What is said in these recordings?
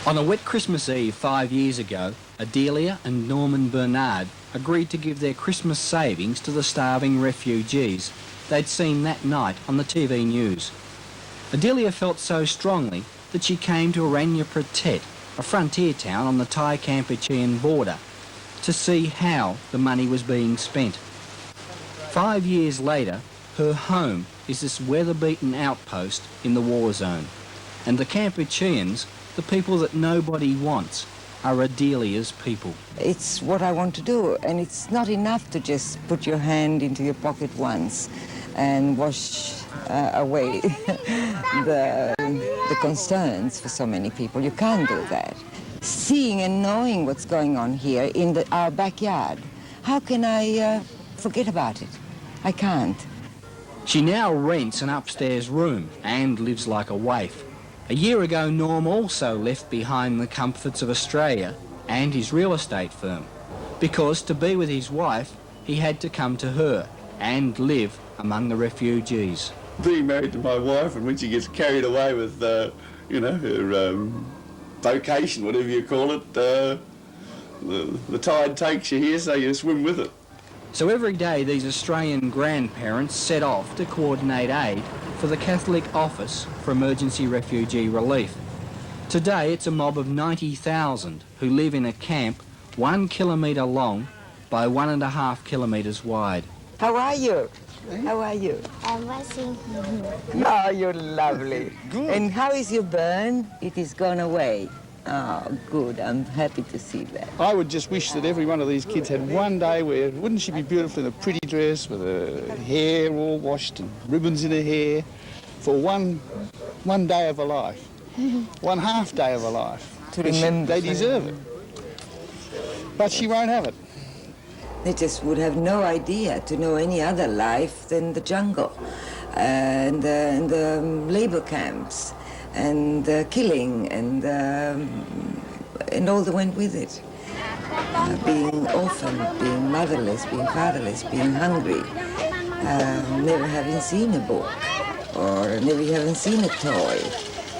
On a wet Christmas Eve 5 years ago, Adelia and Norm Bernard agreed to give their Christmas savings to the starving refugees they'd seen that night on the TV news. Adelia felt so strongly that she came to Aranya, a frontier town on the Thai-Cambodian border, to see how the money was being spent. 5 years later, her home is this weather-beaten outpost in the war zone, and the Cambodians, the people that nobody wants, are Adelia's people. It's what I want to do, and it's not enough to just put your hand into your pocket once and wash away the concerns for so many people. You can't do that. Seeing and knowing what's going on here in our backyard, how can I forget about it? I can't. She now rents an upstairs room and lives like a waif. A year ago, Norm also left behind the comforts of Australia and his real estate firm, because to be with his wife, he had to come to her and live among the refugees. Being married to my wife, and when she gets carried away with, her vocation, whatever you call it, the tide takes you here, so you swim with it. So every day these Australian grandparents set off to coordinate aid for the Catholic Office for Emergency Refugee Relief. Today it's a mob of 90,000 who live in a camp 1 kilometre long by 1.5 kilometres wide. How are you? How are you? I'm watching. Oh, you're lovely. Good. And how is your burn? It is gone away. Oh, good. I'm happy to see that. I would just wish that every one of these kids had one day where, wouldn't she be beautiful in a pretty dress with her hair all washed and ribbons in her hair for one day of her life, one half day of her life. To remember. They deserve it. But she won't have it. They just would have no idea to know any other life than the jungle and the labor camps and the killing and all that went with it. Being orphaned, being motherless, being fatherless, being hungry, never having seen a book or never having seen a toy,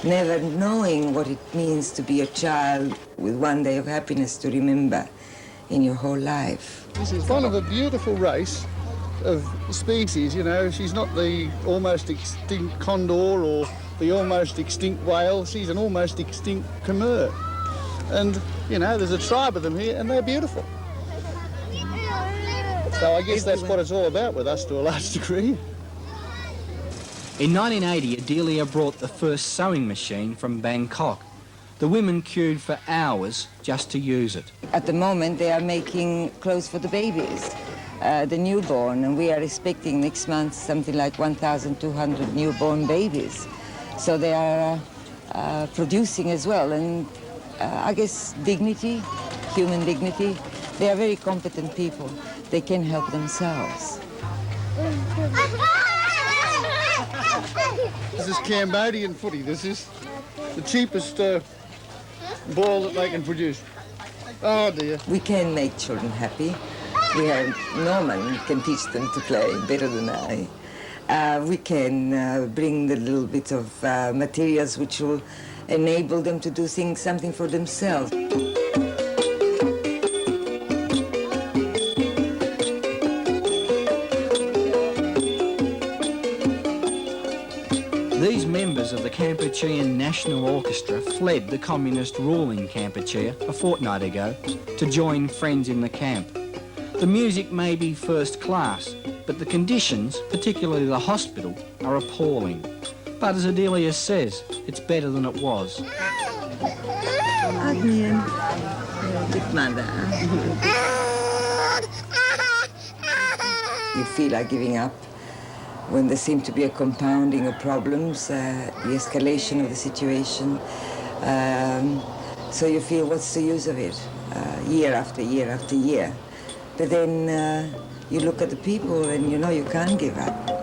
never knowing what it means to be a child with one day of happiness to remember in your whole life. This is one of a beautiful race of species, you know. She's not the almost extinct condor or the almost extinct whale. She's an almost extinct Khmer. And, you know, there's a tribe of them here and they're beautiful. So I guess that's what it's all about with us to a large degree. In 1980, Adelia brought the first sewing machine from Bangkok. The women queued for hours just to use it. At the moment, they are making clothes for the babies, the newborn, and we are expecting next month something like 1,200 newborn babies. So they are producing as well, and I guess dignity, human dignity. They are very competent people. They can help themselves. This is Cambodian footy. This is the cheapest ball that they can produce. Oh dear. We can make children happy. We have Norman can teach them to play better than I. We can bring the little bit of materials which will enable them to do something for themselves. These members of the Cambodian National Orchestra fled the communist rule in Cambodia a fortnight ago to join friends in the camp. The music may be first class, but the conditions, particularly the hospital, are appalling. But as Adelia says, it's better than it was. Adrian, good mother. You feel like giving up when there seems to be a compounding of problems, the escalation of the situation. So you feel, what's the use of it? Year after year after year. But then you look at the people and you know you can't give up.